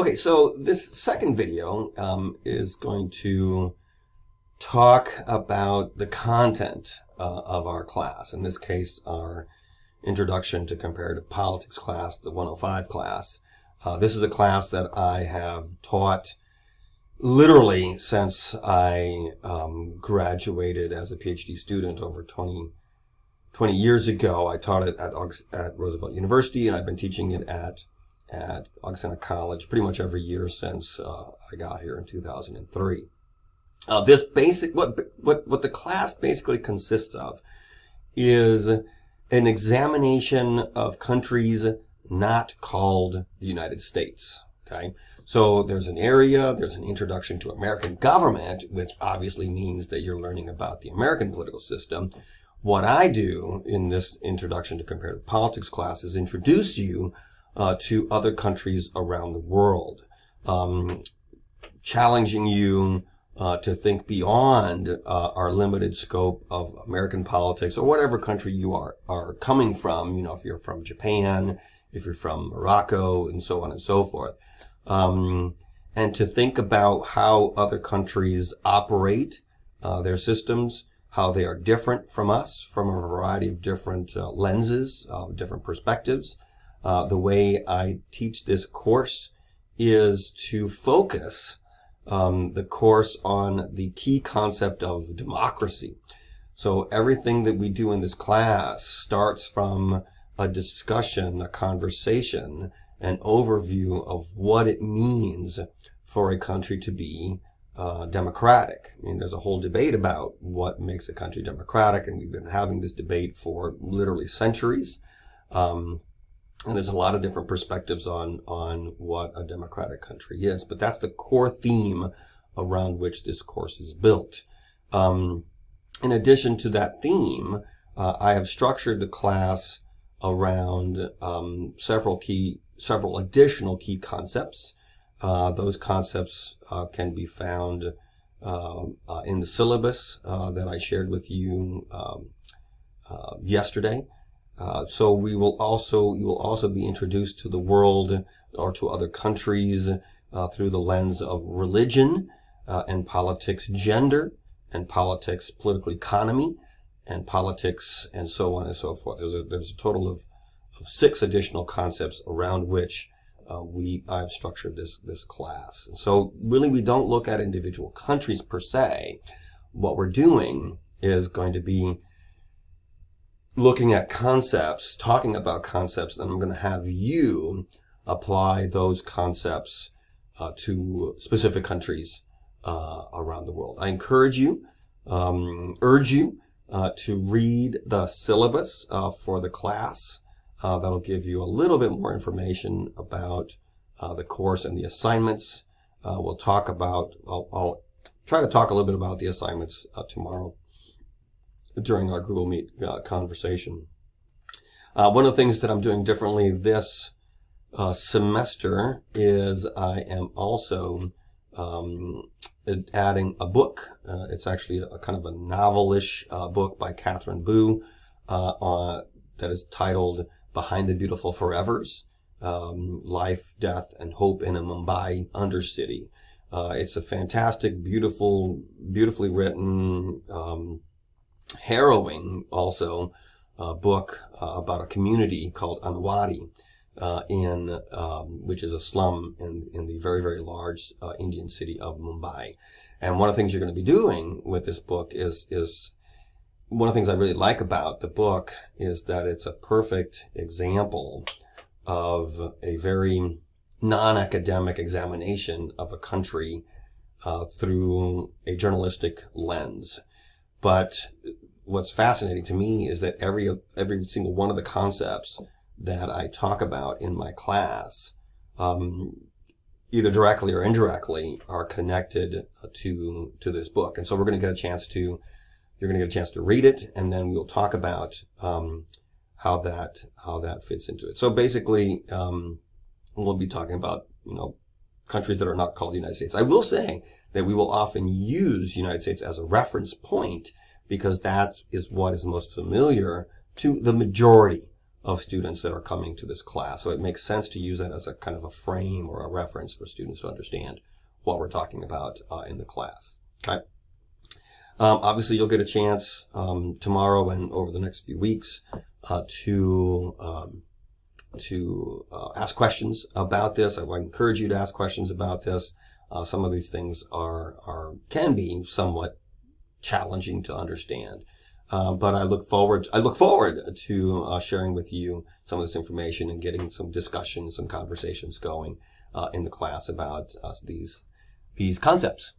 Okay, so this second video is going to talk about the content of our class. In this case, our Introduction to Comparative Politics class, the 105 class. This is a class that I have taught literally since I graduated as a PhD student over 20 years ago. I taught it at Roosevelt University, and I've been teaching it at Augustana College pretty much every year since I got here in 2003. What the class basically consists of is an examination of countries not called the United States. Okay, so there's an area, there's an introduction to American government, which obviously means that you're learning about the American political system. What I do in this Introduction to Comparative Politics class is introduce you to other countries around the world, challenging you to think beyond our limited scope of American politics or whatever country you are coming from. You know, if you're from Japan, if you're from Morocco, and so on and so forth. And to think about how other countries operate their systems, how they are different from us from a variety of different lenses, different perspectives. The way I teach this course is to focus the course on the key concept of democracy. So everything that we do in this class starts from a discussion, a conversation, an overview of what it means for a country to be democratic. I mean, there's a whole debate about what makes a country democratic, and we've been having this debate for literally centuries. And there's a lot of different perspectives on what a democratic country is, but that's the core theme around which this course is built. In addition to that theme, I have structured the class around several additional key concepts. Those concepts can be found in the syllabus that I shared with you yesterday. So you will also be introduced to the world or to other countries through the lens of religion and politics, gender and politics, political economy and politics, and so on and so forth. There's a total of 6 additional concepts around which I've structured this class. And so really we don't look at individual countries per se. What we're doing is going to be looking at concepts, talking about concepts, and I'm going to have you apply those concepts to specific countries around the world. I encourage you, urge you to read the syllabus for the class. That'll give you a little bit more information about the course and the assignments. I'll try to talk a little bit about the assignments tomorrow during our Google Meet conversation. One of the things that I'm doing differently this semester is I am also adding a book. It's actually a kind of a novelish book by Catherine Boo that is titled Behind the Beautiful Forevers, Life, Death, and Hope in a Mumbai Undercity. It's a fantastic, beautifully written, harrowing also book about a community called Anwadi which is a slum in the very, very large Indian city of Mumbai. And one of the things you're going to be doing with this book is one of the things I really like about the book is that it's a perfect example of a very non-academic examination of a country through a journalistic lens. But what's fascinating to me is that every single one of the concepts that I talk about in my class, either directly or indirectly, are connected to this book. And so you're going to get a chance to read it, and then we'll talk about how that fits into it. So basically, we'll be talking about countries that are not called the United States. I will say that we will often use United States as a reference point because that is what is most familiar to the majority of students that are coming to this class. So it makes sense to use that as a kind of a frame or a reference for students to understand what we're talking about in the class. Okay. Obviously, you'll get a chance tomorrow and over the next few weeks to ask questions about this. I would encourage you to ask questions about this. Some of these things can be somewhat challenging to understand. But I look forward to sharing with you some of this information and getting some discussions, some conversations going in the class about these concepts.